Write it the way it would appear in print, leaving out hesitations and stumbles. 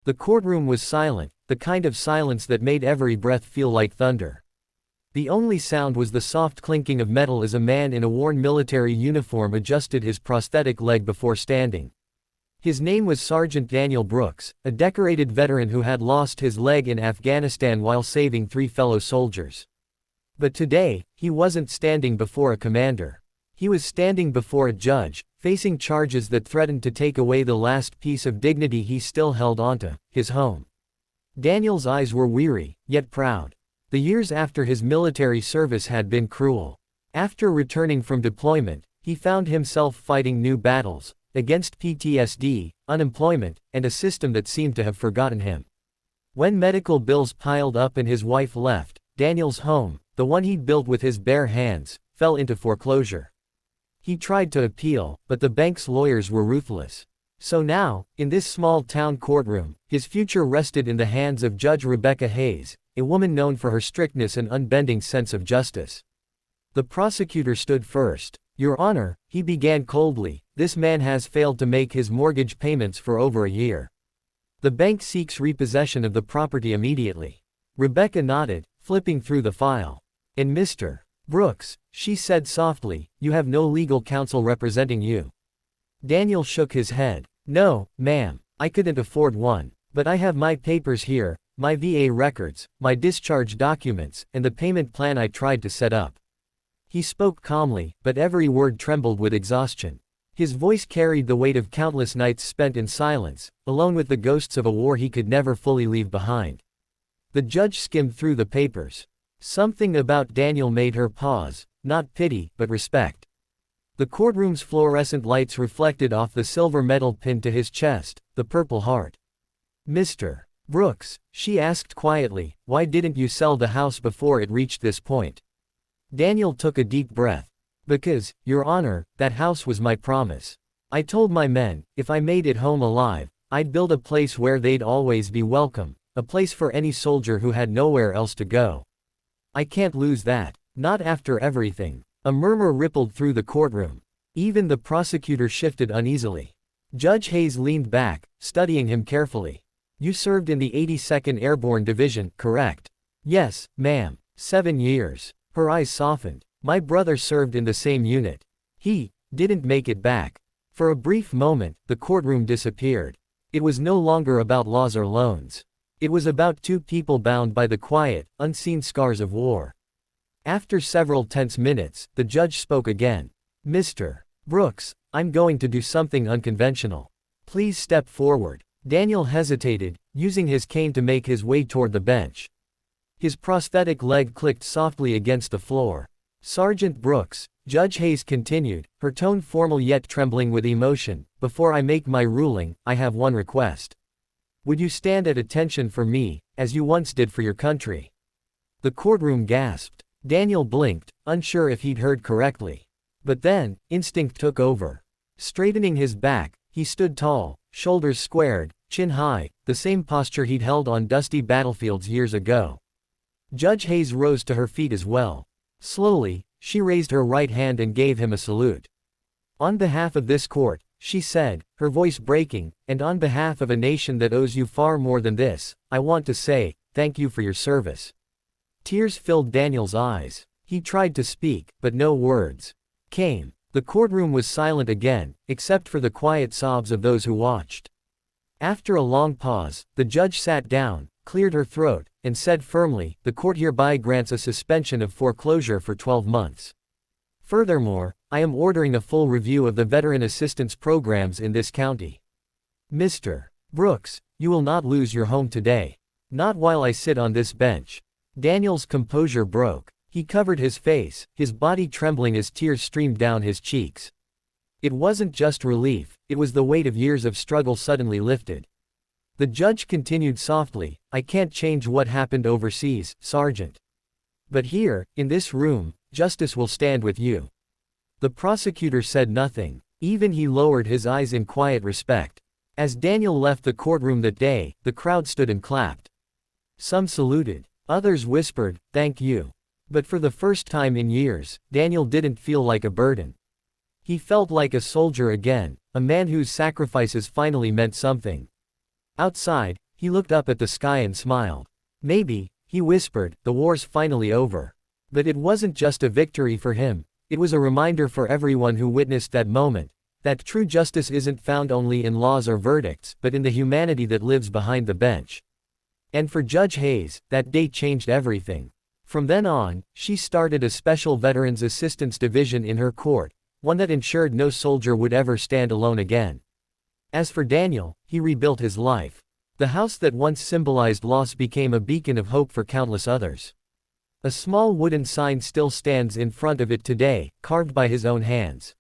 The courtroom was silent, the kind of silence that made every breath feel like thunder. The only sound was the soft clinking of metal as a man in a worn military uniform adjusted his prosthetic leg before standing. His name was Sergeant Daniel Brooks, a decorated veteran who had lost his leg in Afghanistan while saving 3 fellow soldiers. But today, he wasn't standing before a commander. He was standing before a judge, facing charges that threatened to take away the last piece of dignity he still held onto, his home. Daniel's eyes were weary, yet proud. The years after his military service had been cruel. After returning from deployment, he found himself fighting new battles, against PTSD, unemployment, and a system that seemed to have forgotten him. When medical bills piled up and his wife left, Daniel's home, the one he'd built with his bare hands, fell into foreclosure. He tried to appeal, but the bank's lawyers were ruthless. So now, in this small-town courtroom, his future rested in the hands of Judge Rebecca Hayes, a woman known for her strictness and unbending sense of justice. The prosecutor stood first. "Your Honor," he began coldly, "this man has failed to make his mortgage payments for over a year. The bank seeks repossession of the property immediately." Rebecca nodded, flipping through the file. "And Mr. Brooks," she said softly, "you have no legal counsel representing you." Daniel shook his head. "No, ma'am, I couldn't afford one. But I have my papers here, my VA records, my discharge documents, and the payment plan I tried to set up." He spoke calmly, but every word trembled with exhaustion. His voice carried the weight of countless nights spent in silence, alone with the ghosts of a war he could never fully leave behind. The judge skimmed through the papers. Something about Daniel made her pause, not pity, but respect. The courtroom's fluorescent lights reflected off the silver medal pinned to his chest, the Purple Heart. "Mr. Brooks," she asked quietly, "why didn't you sell the house before it reached this point?" Daniel took a deep breath. "Because, Your Honor, that house was my promise. I told my men, if I made it home alive, I'd build a place where they'd always be welcome, a place for any soldier who had nowhere else to go. I can't lose that, not after everything." A murmur rippled through the courtroom. Even the prosecutor shifted uneasily. Judge Hayes leaned back, studying him carefully. "You served in the 82nd Airborne Division, correct?" "Yes, ma'am. 7 years. Her eyes softened. "My brother served in the same unit. He didn't make it back." For a brief moment, the courtroom disappeared. It was no longer about laws or loans. It was about 2 people bound by the quiet, unseen scars of war. After several tense minutes, the judge spoke again. "Mr. Brooks, I'm going to do something unconventional. Please step forward." Daniel hesitated, using his cane to make his way toward the bench. His prosthetic leg clicked softly against the floor. "Sergeant Brooks," Judge Hayes continued, her tone formal yet trembling with emotion, "before I make my ruling, I have one request. Would you stand at attention for me, as you once did for your country?" The courtroom gasped. Daniel blinked, unsure if he'd heard correctly. But then, instinct took over. Straightening his back, he stood tall, shoulders squared, chin high, the same posture he'd held on dusty battlefields years ago. Judge Hayes rose to her feet as well. Slowly, she raised her right hand and gave him a salute. "On behalf of this court," she said, her voice breaking, "and on behalf of a nation that owes you far more than this, I want to say, thank you for your service." Tears filled Daniel's eyes. He tried to speak, but no words came. The courtroom was silent again, except for the quiet sobs of those who watched. After a long pause, the judge sat down, cleared her throat, and said firmly, "The court hereby grants a suspension of foreclosure for 12 months. Furthermore, I am ordering a full review of the veteran assistance programs in this county. Mr. Brooks, you will not lose your home today. Not while I sit on this bench." Daniel's composure broke. He covered his face, his body trembling as tears streamed down his cheeks. It wasn't just relief, it was the weight of years of struggle suddenly lifted. The judge continued softly, "I can't change what happened overseas, Sergeant. But here, in this room, justice will stand with you." The prosecutor said nothing. Even he lowered his eyes in quiet respect. As Daniel left the courtroom that day, the crowd stood and clapped. Some saluted. Others whispered, "Thank you." But for the first time in years, Daniel didn't feel like a burden. He felt like a soldier again, a man whose sacrifices finally meant something. Outside, He looked up at the sky and smiled. Maybe, he whispered, the war's finally over. But it wasn't just a victory for him, it was a reminder for everyone who witnessed that moment, that true justice isn't found only in laws or verdicts, but in the humanity that lives behind the bench. And for Judge Hayes, that day changed everything. From then on, she started a special Veterans Assistance Division in her court, one that ensured no soldier would ever stand alone again. As for Daniel, he rebuilt his life. The house that once symbolized loss became a beacon of hope for countless others. A small wooden sign still stands in front of it today, carved by his own hands.